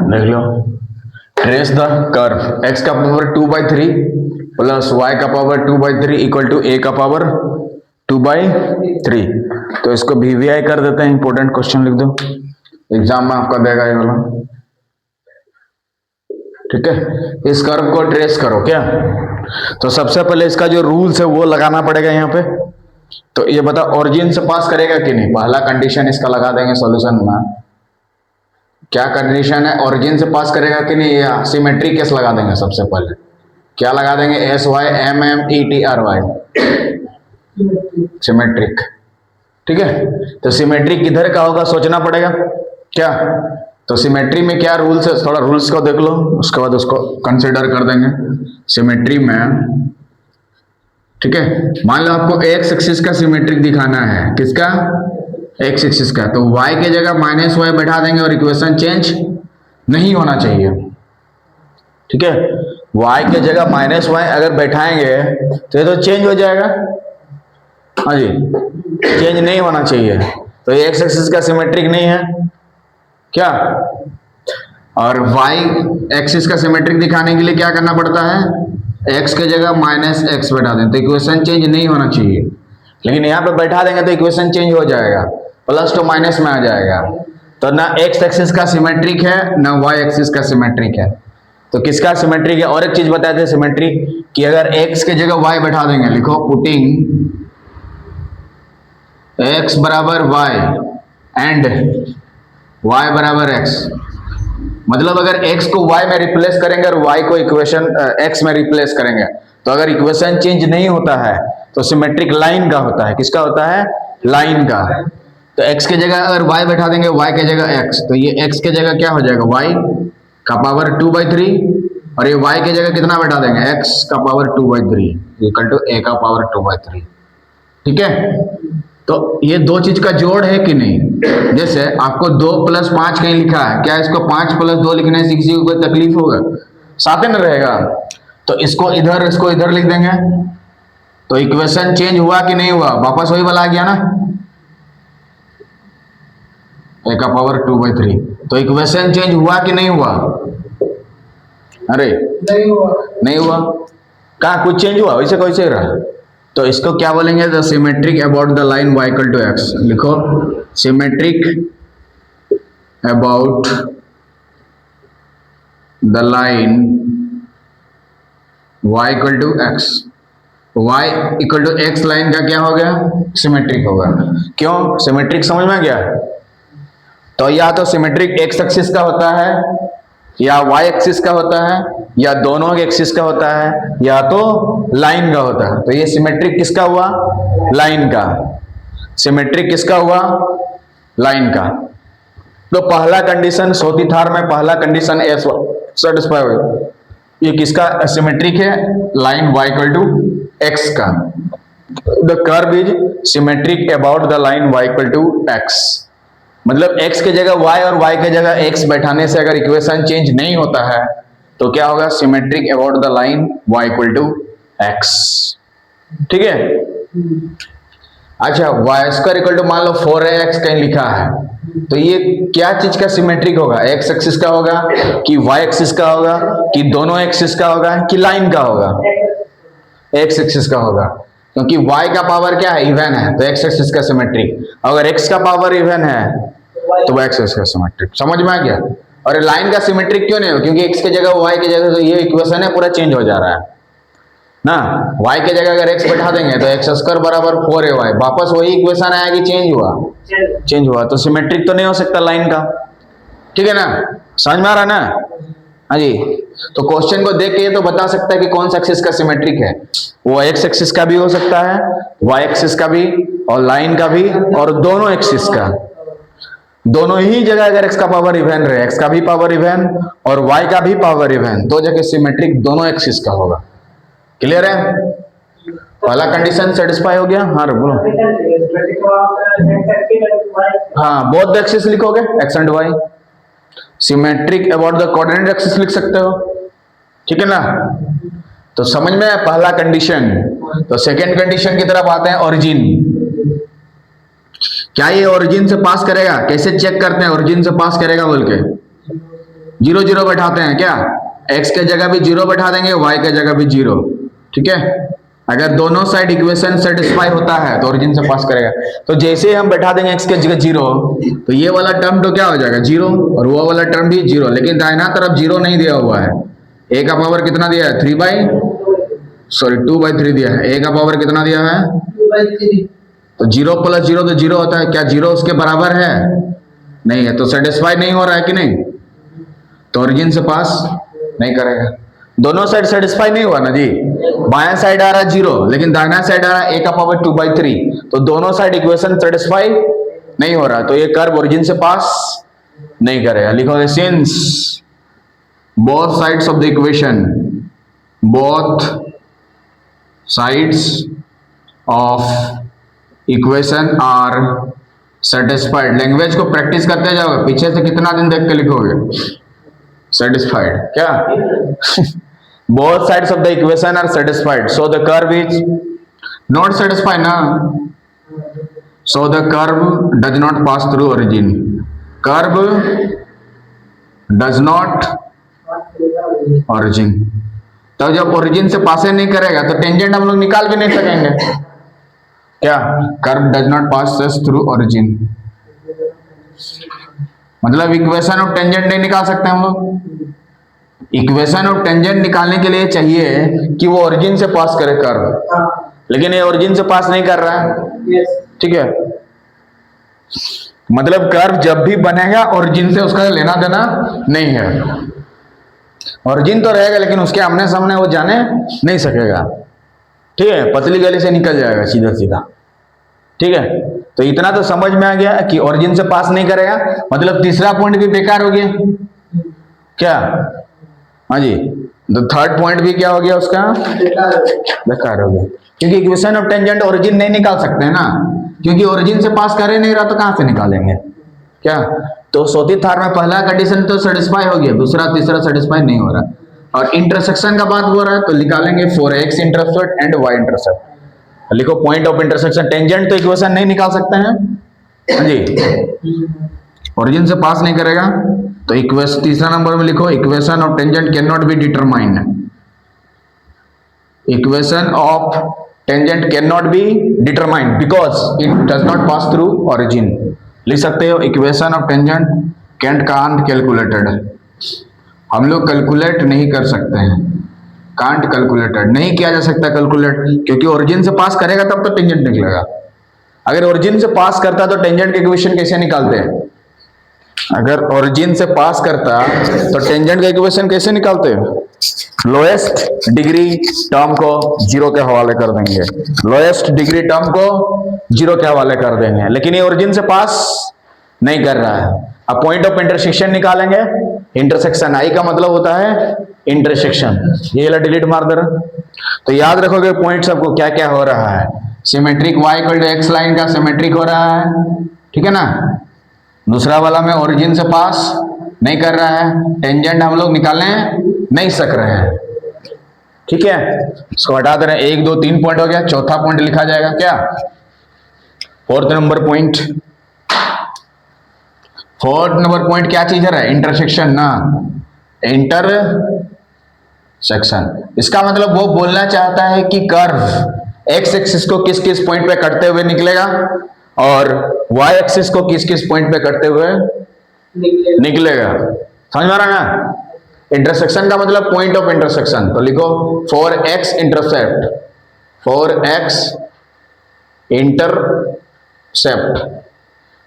देख लो, trace the curve x का power 2/3 plus y का पावर 2/3 इक्वल टू a का पावर 2/3। तो इसको VVI कर देते हैं, इंपॉर्टेंट क्वेश्चन लिख दो, एग्जाम में आपका देगा ये वाला। ठीक है, इस कर्व को ट्रेस करो क्या। तो सबसे पहले इसका जो रूल्स है वो लगाना पड़ेगा यहाँ पे। तो ये बता ओरिजिन से पास करेगा कि नहीं, पहला कंडीशन इसका लगा देंगे सॉल्यूशन में। क्या कंडीशन है, ओरिजिन से पास करेगा कि नहीं, या सिमेट्री केस लगा देंगे। सबसे पहले क्या लगा देंगे, SYMMETRY, सिमेट्रिक। ठीक है, तो सिमेट्रिक किधर का होगा सोचना पड़ेगा क्या। तो सिमेट्री में क्या रूल्स है, थोड़ा रूल्स को देख लो, उसके बाद उसको कंसिडर कर देंगे सिमेट्री में। ठीक है, मान लो आपको एक्स एक्सिस का सिमेट्रिक दिखाना है, किसका, एक्स एक्सिस का। तो y के जगह -y बैठा देंगे और इक्वेशन चेंज नहीं होना चाहिए। ठीक है, y के जगह -y अगर बैठाएंगे तो ये तो चेंज हो जाएगा। हाँ जी, चेंज नहीं होना चाहिए। तो ये एक्स एक्सिस का सिमेट्रिक नहीं है क्या। और y एक्सिस का सिमेट्रिक दिखाने के लिए क्या करना पड़ता है, x के जगह -x बैठा दें तो इक्वेशन चेंज नहीं होना चाहिए। लेकिन यहाँ पे बैठा देंगे तो इक्वेशन चेंज हो जाएगा, प्लस तो माइनस में आ जाएगा। तो ना x एक्सिस का सिमेट्रिक है ना y एक्सिस का सिमेट्रिक है। तो किसका सिमेट्रिक है। और एक चीज बताए थे सिमेट्रिक कि अगर x के जगह y बैठा देंगे, लिखो पुटिंग x बराबर y एंड y बराबर x, मतलब अगर x को y में रिप्लेस करेंगे और y को इक्वेशन x में रिप्लेस करेंगे, तो अगर इक्वेशन चेंज नहीं होता है तो सिमेट्रिक लाइन का होता है। किसका होता है, लाइन का। तो x के जगह अगर y बैठा देंगे, y के जगह x, तो ये x के जगह क्या हो जाएगा, y का पावर 2/3 और ये y के जगह कितना बैठा देंगे, x का पावर 2/3 इक्वल टू a का पावर 2/3। ठीक है, तो ये दो चीज का जोड़ है कि नहीं। जैसे आपको 2 + 5 कहीं लिखा है, क्या इसको 5 + 2 लिखने से किसी को कोई तकलीफ होगा, साथ में रहेगा। तो इसको इधर लिख देंगे, तो इक्वेशन चेंज हुआ कि नहीं हुआ, वापस वही वाला आ गया ना, a का पावर 2/3। तो इक्वेशन चेंज हुआ कि नहीं हुआ, अरे नहीं हुआ कहा कुछ चेंज हुआ, वैसे कैसे रहा। तो इसको क्या बोलेंगे, the symmetric about the line y equal to x। लिखो symmetric about the line y equal to x। y equal to x line का क्या हो गया, सिमेट्रिक होगा। क्यों, सिमेट्रिक समझ में गया। तो या तो सिमेट्रिक x एक्सिस का होता है, या y एक्सिस का होता है, या दोनों एक्सिस का होता है, या तो लाइन का होता है। तो ये सिमेट्रिक किसका हुआ, लाइन का। सिमेट्रिक किसका हुआ, लाइन का। तो पहला कंडीशन सोतीथार में पहला कंडीशन सेटिस्फाई हुआ। ये किसका सिमेट्रिक है, line y equal to x का। The curve is symmetric about the line y equal to x। मतलब x के जगह y और y के जगह x बैठाने से अगर इक्वेशन चेंज नहीं होता है तो क्या होगा, symmetric about the line y equal to x। ठीक है, अच्छा y² इक्वल टू मान लो 4ax कहीं लिखा है, तो ये क्या चीज का सिमेट्रिक होगा, x एक्सिस का होगा कि y एक्सिस का होगा कि दोनों एक्सिस का होगा कि लाइन का होगा, x एक्सिस का होगा। क्योंकि y का पावर क्या है, इवन है, तो x एक्सिस का सिमेट्रिक। अगर x का पावर इवन है तो y एक्सिस का सिमेट्रिक। समझ में आ गया। और लाइन का सिमेट्रिक क्यों नहीं हो, क्योंकि x के जगह y के जगह, तो ये इक्वेशन है पूरा चेंज हो जा रहा है ना। y के जगह अगर x बैठा देंगे तो x² बराबर 4ay, वापस वही इक्वेशन आया कि चेंज हुआ, तो सिमेट्रिक तो नहीं हो सकता लाइन का। ठीक है ना, समझ में आ रहा है ना। हाँ जी, तो क्वेश्चन को देख के तो बता सकता है कि कौन सा एक्सिस का सिमेट्रिक है। वो x एक्सिस का भी हो सकता है, y एक्सिस का भी, और लाइन का भी, और दोनों एक्सिस का। दोनों ही जगह अगर x का पावर इवन रहे, x का भी पावर इवन और y का भी पावर इवन, तो जगह सिमेट्रिक दोनों एक्सिस का होगा। क्लियर है, पहला कंडीशन सेटिस्फाई हो गया। हाँ बोलो। हाँ, बोथ द एक्सिस लिखोगे x and y। Symmetric about the coordinate axis लिख सकते हो। ठीक है ना, तो समझ में है पहला कंडीशन। तो सेकंड कंडीशन की तरफ आते हैं, ओरिजिन। क्या ये ओरिजिन से पास करेगा? कैसे चेक करते हैं ओरिजिन से पास करेगा बोल के? 0 0 बैठाते हैं क्या? x के जगह भी 0 बैठा देंगे, y के जगह भी 0। ठीक है, अगर दोनों साइड इक्वेशन सेटिस्फाई होता है तो ओरिजिन से पास करेगा। तो जैसे ही हम बैठा देंगे x के जगह 0, तो ये वाला टर्म तो क्या हो जाएगा 0, और वो वाला टर्म भी 0, लेकिन दाहिना तरफ 0 नहीं दिया हुआ है। a का पावर कितना दिया है? 2/3 दिया है। a का पावर कितना दिया है? 2/3। तो 0 + 0 तो 0 होता है। क्या 0 उसके बराबर है? नहीं है, तो सेटिस्फाई नहीं हो रहा है कि नहीं, तो ओरिजिन से पास नहीं करेगा। दोनों साइड सेटिस्फाई नहीं हुआ ना जी। बायां साइड आ रहा है 0, लेकिन दाहिना साइड आ रहा है a का पावर 2/3, तो दोनों साइड इक्वेशन सेटिस्फाई नहीं हो रहा, तो ये कर्व ओरिजिन से पास नहीं करेगा। लिखोगे since both sides of the equation, both sides of equation are satisfied. Language को प्रैक्टिस करते जाओगे, पीछे से कितना दिन देख के लिखोगे सेटिस्फाइड क्या? Both sides of the equation are satisfied, so the curve is not satisfied ना, so the curve does not pass through origin. Curve does not origin. तो जब ओरिजिन से पास नहीं करेगा तो टेंजेंट हम लोग निकाल भी नहीं सकेंगे। क्या? Curve does not pass through origin, मतलब इक्वेशन ऑफ टेंजेंट नहीं निकाल सकते हम लोग। इक्वेशन ऑफ टेंजेंट निकालने के लिए चाहिए कि वो ओरिजिन से पास करे कर्व, लेकिन ये ओरिजिन से पास नहीं कर रहा है। ठीक है, मतलब कर्व जब भी बनेगा ओरिजिन से उसका लेना देना नहीं है। ओरिजिन तो रहेगा लेकिन उसके आमने सामने वो जाने नहीं सकेगा। ठीक है, पतली गली से निकल जाएगा सीधा सीधा। ठीक है, तो इतना तो समझ में आ गया कि ओरिजिन से पास नहीं करेगा, मतलब तीसरा पॉइंट भी बेकार हो गया क्या? हाँ जी, तो थर्ड पॉइंट भी क्या हो गया उसका? बेकार हो गया, क्योंकि इक्वेशन ऑफ टेंजेंट ओरिजिन नहीं निकाल सकते हैं ना, क्योंकि ओरिजिन से पास कर ही नहीं रहा तो कहां से निकालेंगे क्या? तो चौथी थार में पहला कंडीशन तो सेटिस्फाई हो गया, दूसरा तीसरा सेटिस्फाई नहीं हो रहा, और इंटरसेक्शन का बात हो रहा है तो निकालेंगे 4x intercept and y intercept. लिखो पॉइंट ऑफ इंटरसेक्शन। टेंजेंट तो इक्वेशन नहीं निकाल सकते हैं जी, ओरिजिन से पास नहीं करेगा, तो इक्वेशन तीसरा नंबर में लिखो equation of tangent can not be determined. Equation of tangent can not be determined because it does not pass through origin. लिख सकते हो equation of tangent can't calculated. हम लोग कैलकुलेट नहीं कर सकते हैं, कांट कैलकुलेटेड नहीं किया जा सकता कैलकुलेट, क्योंकि ओरिजिन से पास करेगा तब तो टेंजेंट निकलेगा। अगर ओरिजिन से पास करता तो टेंजेंट के इक्वेशन कैसे निकालते हैं? अगर ओरिजिन से पास करता तो टेंजेंट का इक्वेशन कैसे निकालते हैं? लोएस्ट डिग्री टर्म को 0 के हवाले कर देंगे, लोएस्ट डिग्री टर्म को 0 के हवाले कर देंगे, लेकिन ये ओरिजिन से पास नहीं कर रहा है। अब पॉइंट ऑफ इंटरसेक्शन निकालेंगे। इंटरसेक्शन आई का मतलब होता है इंटरसेक्शन, ये वाला डिलीट मार दे रहा। तो याद रखोगे पॉइंट सबको क्या क्या हो रहा है। Symmetric y equal to x line का सिमेट्रिक हो रहा है, ठीक है ना। दूसरा वाला में ओरिजिन से पास नहीं कर रहा है, टेंजेंट हम लोग निकालने नहीं सक रहे हैं, ठीक है। इसको हटा दे रहे हैं। 1 2 3 पॉइंट हो गया, चौथा पॉइंट लिखा जाएगा क्या? Fourth number point. Fourth number point क्या चीज है? इंटरसेक्शन ना, इंटरसेक्शन। इसका मतलब वो बोलना चाहता है कि कर्व एक्स एक्सिस को किस किस पॉइंट पे कटते हुए निकलेगा और वाई एक्सिस को किस किस पॉइंट पे कटते हुए निकलेगा। समझ में आ रहा ना? इंटरसेक्शन का मतलब पॉइंट ऑफ इंटरसेक्शन। तो लिखो 4x इंटरसेप्ट, 4x इंटरसेप्ट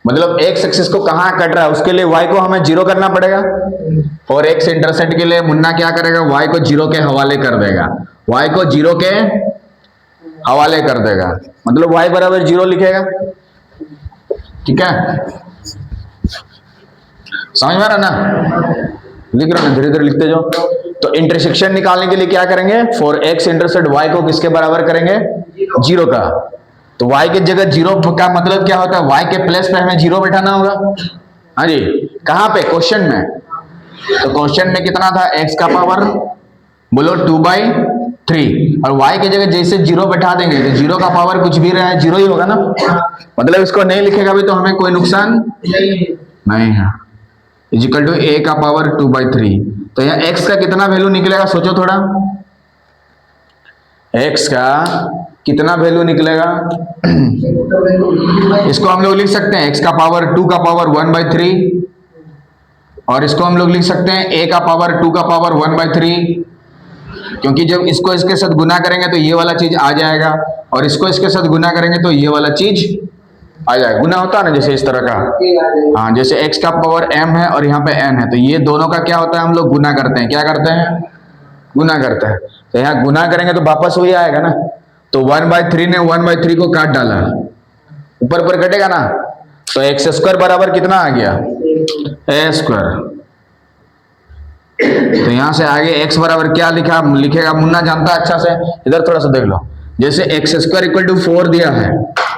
मतलब x एक्सिस को कहां कट रहा है उसके लिए y को हमें 0 करना पड़ेगा। 4x इंटरसेप्ट के लिए मुन्ना क्या करेगा? y को 0 के हवाले कर देगा, y को 0 के हवाले कर देगा, मतलब y बराबर 0 लिखेगा, ठीक है। समझ में आ रहा ना? लिख रहे हो, धीरे धीरे लिखते जाओ। तो इंटरसेक्शन निकालने के लिए क्या करेंगे? 4x इंटरसेप्ट y को किसके बराबर करेंगे? 0 का। तो y के जगह 0 का मतलब क्या होता है? y के प्लेस पे हमें 0 बैठाना होगा। हाँ जी, कहां पे? क्वेश्चन में। तो क्वेश्चन में कितना था? x का पावर बोलो 2/3 3 और y की जगह जैसे 0 बैठा देंगे तो 0 का पावर कुछ भी रहा है 0 ही होगा ना, मतलब इसको नहीं लिखेगा भी तो हमें कोई नुकसान नहीं है। इजिकल टू a का पावर 2/3। तो यहाँ x का कितना वैल्यू निकलेगा, सोचो थोड़ा, x का कितना वैल्यू निकलेगा। इसको हम लोग लिख सकते हैं x का पावर 2 का पावर 1/3, और इसको हम लोग लिख सकते हैं a का पावर 2 का पावर 1/3, क्योंकि जब इसको इसके साथ गुना करेंगे तो ये वाला चीज आ जाएगा, और इसको इसके साथ गुना करेंगे तो ये वाला चीज आ जाएगा। गुना होता है ना जैसे इस तरह का, हाँ, जैसे x का पावर m है और यहाँ पे n है, तो ये दोनों का क्या होता है, हम लोग गुना करते हैं। क्या करते हैं, गुना करते हैं। तो यहाँ गुना करेंगे तो वापस वही आएगा ना, तो 1/3 ने 1/3 को काट डाला, ऊपर ऊपर कटेगा ना, तो x स्क्वायर बराबर कितना आ गया, a स्क्वायर। तो यहां से आगे x बराबर क्या लिखेगा मुन्ना जानता है अच्छा से, इधर थोड़ा सा देख लो। जैसे x स्क्वायर इक्वल टू 4 दिया है,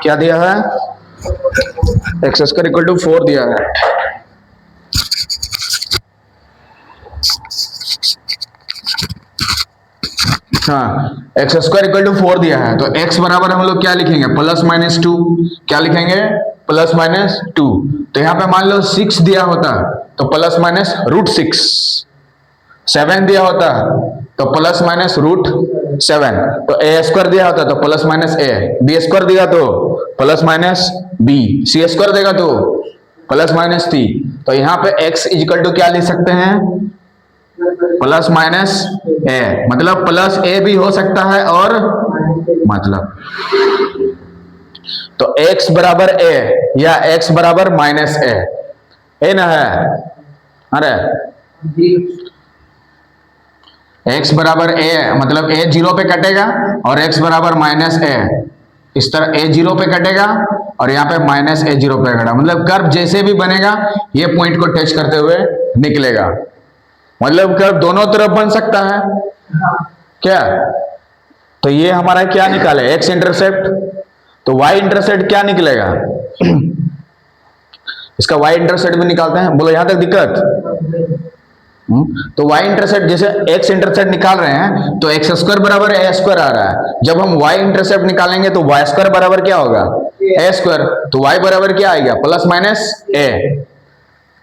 क्या दिया है, x स्क्वायर इक्वल टू 4 दिया है, हाँ, x स्क्वायर इक्वल टू 4 दिया है, तो x बराबर हम लोग क्या लिखेंगे, +-2। क्या लिखेंगे, +-2। तो यहाँ पे मान लो 6 दिया होता तो +-√6, 7 दिया होता तो +-√7, तो a स्क्वायर दिया होता तो +-a, b स्क्वायर दिया तो +-b, c स्क्वायर देगा तो +-c। तो यहाँ पे x इक्वल टू क्या लिख सकते हैं, +-a, मतलब +a भी हो सकता है, और मतलब तो x बराबर a या x बराबर -a, ए ना है, अरे x बराबर a मतलब a 0 पे कटेगा और x बराबर -a, इस तरह a 0 पे कटेगा और यहाँ पे -a 0 पे कटेगा, मतलब कर्व जैसे भी बनेगा ये पॉइंट को टच करते हुए निकलेगा, मतलब कर्व दोनों तरफ बन सकता है क्या। तो ये हमारा क्या निकाले, x इंटरसेप्ट, तो y इंटरसेप्ट क्या निकलेगा, इसका y इंटरसेप्ट भी निकालते हैं, बोलो यहां तक दिक्कत। तो y इंटरसेप्ट जैसे x इंटरसेप्ट निकाल रहे हैं तो x स्क्वायर बराबर a स्क्वायर आ रहा है, जब हम y इंटरसेप्ट निकालेंगे तो y स्क्वायर बराबर क्या होगा, a स्क्वायर, तो y बराबर क्या आएगा, +-a।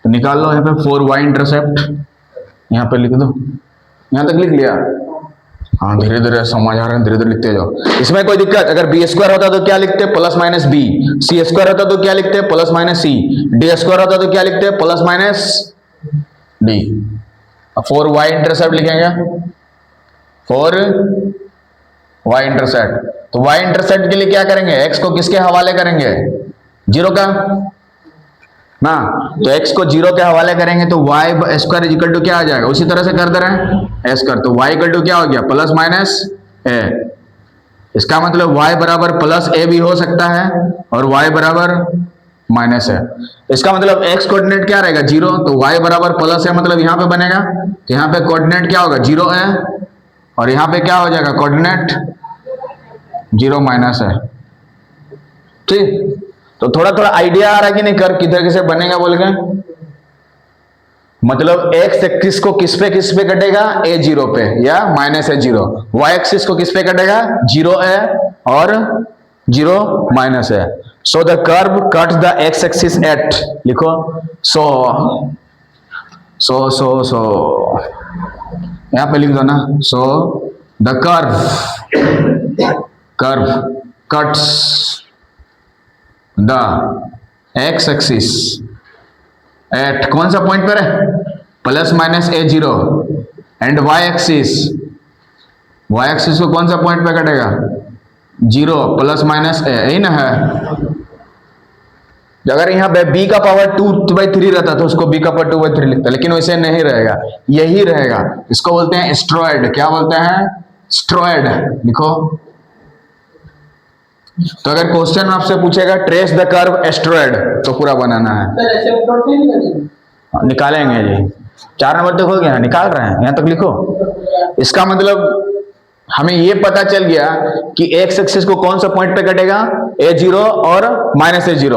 तो निकाल लो यहाँ पे 4y इंटरसेप्ट, यहाँ पे लिख दो, यहाँ तक लिख लिया, हाँ धीरे धीरे समझ आ रहे हैं, धीरे धीरे लिखते जाओ। इसमें कोई दिक्कत, अगर b स्क्वायर होता तो क्या लिखते, +-b, c स्क्वायर होता तो क्या लिखते, +-c, d स्क्वायर होता तो क्या लिखते, +-d। 4y इंटरसेप्ट लिखेंगे, 4y इंटरसेप्ट, तो y इंटरसेप्ट के लिए क्या करेंगे, x को किसके हवाले करेंगे, 0 का ना, तो x को 0 के हवाले करेंगे तो y स्क्वायर इक्वल टू क्या आ जाएगा, उसी तरह से कर दे रहे हैं a स्क्वायर, तो y इक्वल टू क्या हो गया, +-a। इसका मतलब y बराबर +a भी हो सकता है और y बराबर -a। इसका मतलब x कोऑर्डिनेट क्या रहेगा, 0, तो y बराबर +a, मतलब यहाँ पे बनेगा, तो यहाँ पे कोऑर्डिनेट क्या होगा, 0 है, और यहाँ पे क्या हो जाएगा कोऑर्डिनेट 0 -a। ठीक, तो थोड़ा थोड़ा आइडिया आ रहा है कि नहीं, कर्व किधर कैसे बनेगा बोल के, मतलब x एक्सिस को किस पे कटेगा, a0 पे या -a0, y एक्सिस को किस पे कटेगा, 0a और 0 -a। So the curve cuts the x axis at, लिखो, so यहाँ पे लिख दो ना, so the curve cuts the x axis at कौन सा पॉइंट पर है, +-a0, एंड y एक्सिस को कौन सा पॉइंट पे कटेगा, 0 +-a, यही ना है। अगर यहाँ पे b का पावर 2/3 रहता तो उसको b का पावर 2/3 लिखता, लेकिन वैसे नहीं रहेगा, यही रहेगा, इसको बोलते हैं एस्ट्रॉयड। क्या बोलते हैं, एस्ट्रॉयड, लिखो। तो अगर क्वेश्चन आपसे पूछेगा ट्रेस द कर्व एस्ट्रॉयड, तो पूरा बनाना है, निकालेंगे जी, 4 नंबर तक हो गया, निकाल रहे हैं, यहाँ तक लिखो। इसका मतलब हमें ये पता चल गया कि x एक्सिस को कौन सा पॉइंट पे कटेगा, a0 और -a0,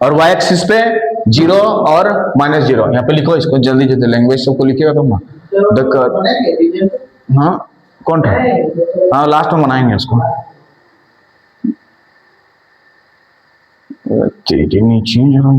और y एक्सिस पे 0 और -0। यहाँ पे लिखो इसको जल्दी जल्दी, लैंग्वेज सबको लिखिएगा तुम, हाँ कौन था? हाँ लास्ट में बनाएंगे उसको। तेरे नीचे जरा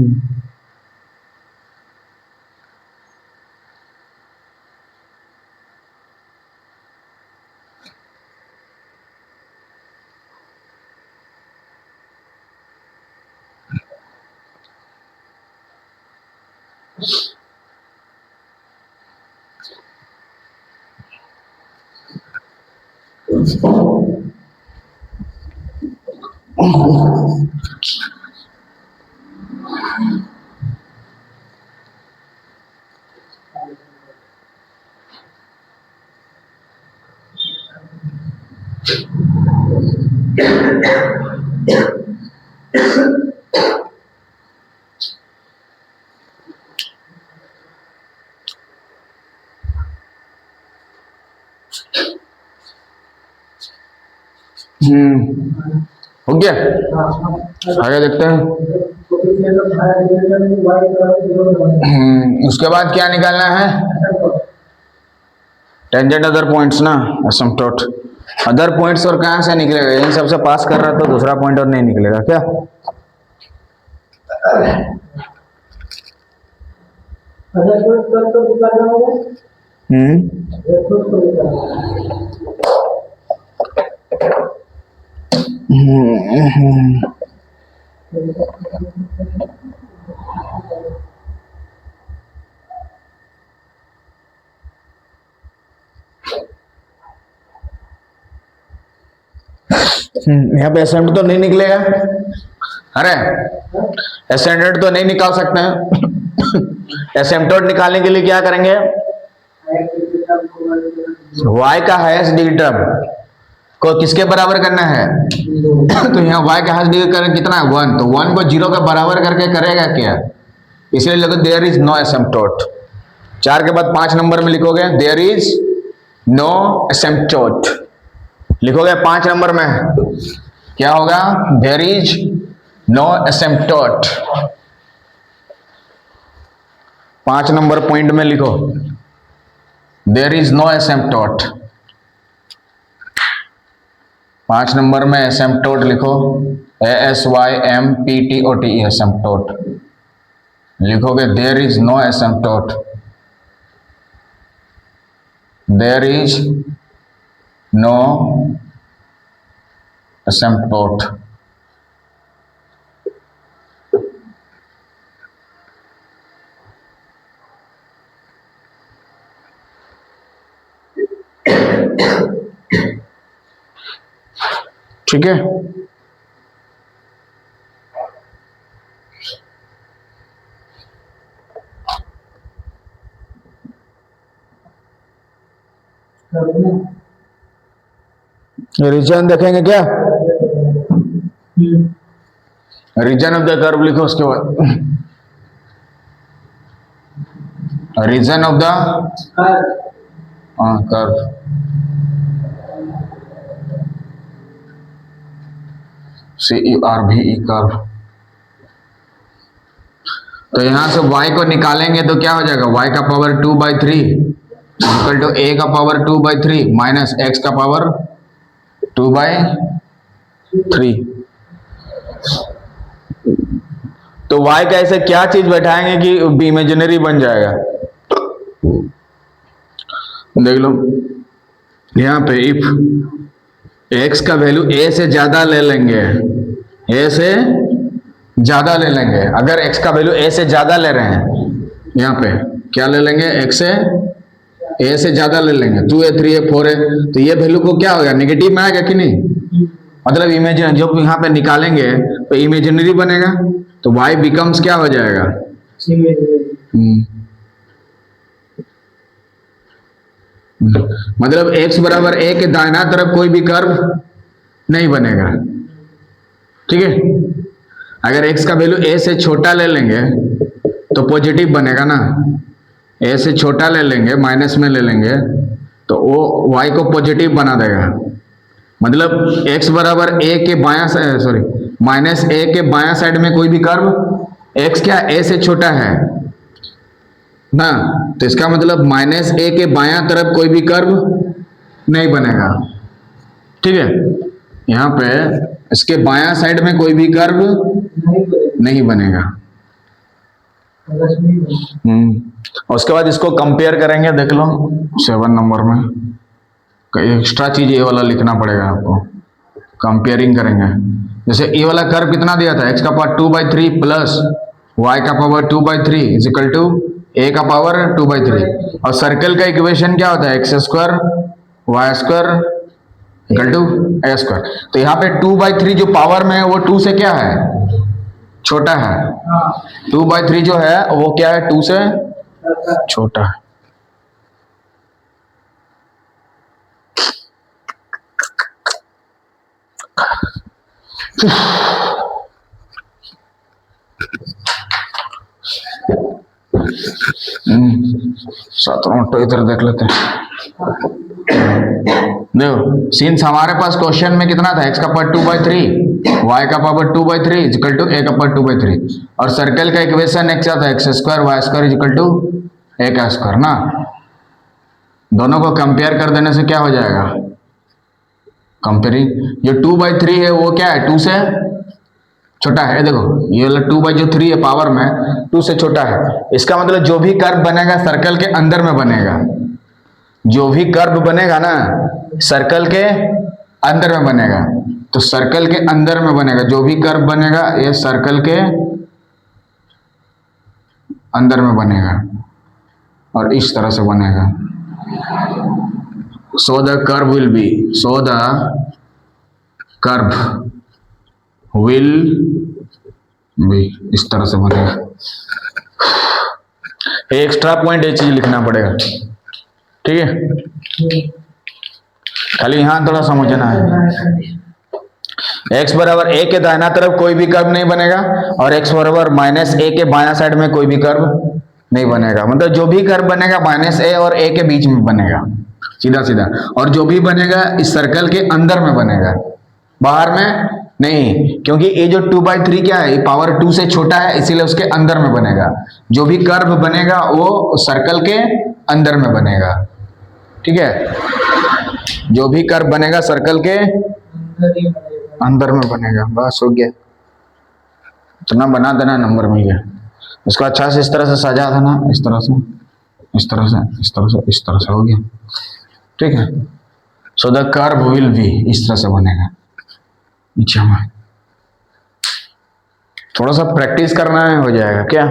हो गया। आगे देखते हैं। उसके बाद क्या निकालना है? टेंजेंट अदर पॉइंट्स ना, एसिम्पटोट। अदर पॉइंट्स और कहां से निकलेगा? इन सबसे पास कर रहा तो दूसरा पॉइंट और नहीं निकलेगा क्या? यहाँ पे एसेंट तो नहीं निकलेगा। अरे एसेंडेंट तो नहीं निकाल सकते हैं। एसिम्पटोट निकालने के लिए क्या करेंगे? y का हाईएस्ट डिग्री टर्म को किसके बराबर करना है? तो यहाँ y का हाईएस्ट डिग्री टर्म कितना है? 1। तो 1 को 0 के बराबर करके करेगा क्या? इसलिए लिखो देयर इज नो एसिम्पटोट। 4 के बाद 5 नंबर में लिखोगे देयर इज नो एसिम्पटोट। लिखोगे 5 नंबर में क्या होगा? There is no asymptote. 5 number point में लिखो there is no asymptote. 5 number में एसिम्पटोट लिखो, ASYMPTOT एसिम्पटोट। लिखोगे there is no asymptote. There is no asymptote. ठीक है। रीजन देखेंगे क्या? रीजन ऑफ द कर्व लिखो। उसके बाद region of the curve. CERVE curve. तो यहां से y को निकालेंगे तो क्या हो जाएगा? y का पावर 2/3 इक्वल टू a का पावर 2/3 माइनस x का पावर 2/3। तो y का ऐसे क्या चीज बैठाएंगे कि इमेजिनरी बन जाएगा? देख लो यहां पे इफ x का वैल्यू a से ज्यादा ले लेंगे, a से ज्यादा ले लेंगे। अगर x का वैल्यू a से ज्यादा ले रहे हैं, यहाँ पे क्या ले लेंगे? x से a से ज्यादा ले लेंगे, 2a 3a 4a। तो ये वैल्यू को क्या होगा? नेगेटिव में आएगा कि नहीं? मतलब इमेजिन जब यहाँ पे निकालेंगे तो इमेजिनरी बनेगा, तो y बिकम्स क्या हो जाएगा? मतलब x बराबर a के दाहिना तरफ कोई भी कर्व नहीं बनेगा। ठीक है। अगर x का वैल्यू a से छोटा ले लेंगे तो पॉजिटिव बनेगा ना। a से छोटा ले लेंगे, माइनस में ले लेंगे, तो वो y को पॉजिटिव बना देगा। मतलब x बराबर a के बायां सॉरी माइनस a के बायां साइड में कोई भी कर्व, x क्या a से छोटा है ना, तो इसका मतलब माइनस a के बायां तरफ कोई भी कर्व नहीं बनेगा। ठीक है, यहाँ पे इसके बायां साइड में कोई भी कर्व नहीं बनेगा। और उसके बाद इसको कंपेयर करेंगे, देख लो 7 नंबर में कई एक्स्ट्रा चीज ये वाला लिखना पड़ेगा आपको। कंपेयरिंग करेंगे, जैसे ये वाला कर्व कितना दिया था, x का पावर 2/3 प्लस y का power 2/3 is equal to a का पावर 2/3। और सर्कल का इक्वेशन क्या होता है, x² y² equal to a²। तो यहाँ पे 2/3 जो पावर में है वो 2 से क्या है, छोटा है। 2/3 जो है वो क्या है, 2 से छोटा है। सत्रह तो इधर देख लेते हैं। देखो सिंस हमारे पास क्वेश्चन में कितना था, x का पावर 2/3 y का पावर 2/3 इक्वल टू a का पावर 2/3। और सर्कल का इक्वेशन एक क्या था, x² y² equal to a का स्क्वायर ना। दोनों को कंपेयर कर देने से क्या हो जाएगा, कंपेयरिंग जो 2/3 है वो क्या है, 2 से छोटा है। देखो ये वाला 2/3 है पावर में 2 से छोटा है। इसका मतलब जो भी कर्व बनेगा सर्कल के अंदर में बनेगा। जो भी कर्व बनेगा ना सर्कल के अंदर में बनेगा। तो सर्कल के अंदर में बनेगा, जो भी कर्व बनेगा ये सर्कल के अंदर में बनेगा और इस तरह से बनेगा। सो the curve will be, so the curve will be, इस तरह से बनेगा। एक्स्ट्रा पॉइंट ये चीज लिखना पड़ेगा, ठीक है। खाली यहां थोड़ा समझना है, x बराबर a के दाहिना तरफ कोई भी कर्व नहीं बनेगा और x बराबर -a के बायां साइड में कोई भी कर्व नहीं बनेगा। मतलब जो भी कर्व बनेगा -a और a के बीच में बनेगा, सीधा सीधा। और जो भी बनेगा इस सर्कल के अंदर में बनेगा, बाहर में नहीं, क्योंकि ये जो 2/3 क्या है, पावर 2 से छोटा है, इसीलिए उसके अंदर में बनेगा। जो भी कर्व बनेगा वो सर्कल के अंदर में बनेगा, ठीक है। जो भी कर्व बनेगा सर्कल के अंदर में बनेगा। बस हो गया, इतना बना देना, नंबर मिल गया। इसको अच्छा से इस तरह से सजा देना, इस तरह से, इस तरह से, इस तरह से, इस तरह से, हो गया, ठीक है। सो द कर्व विल बी, इस तरह से बनेगा। नीचे में थोड़ा सा प्रैक्टिस करना है, हो जाएगा क्या।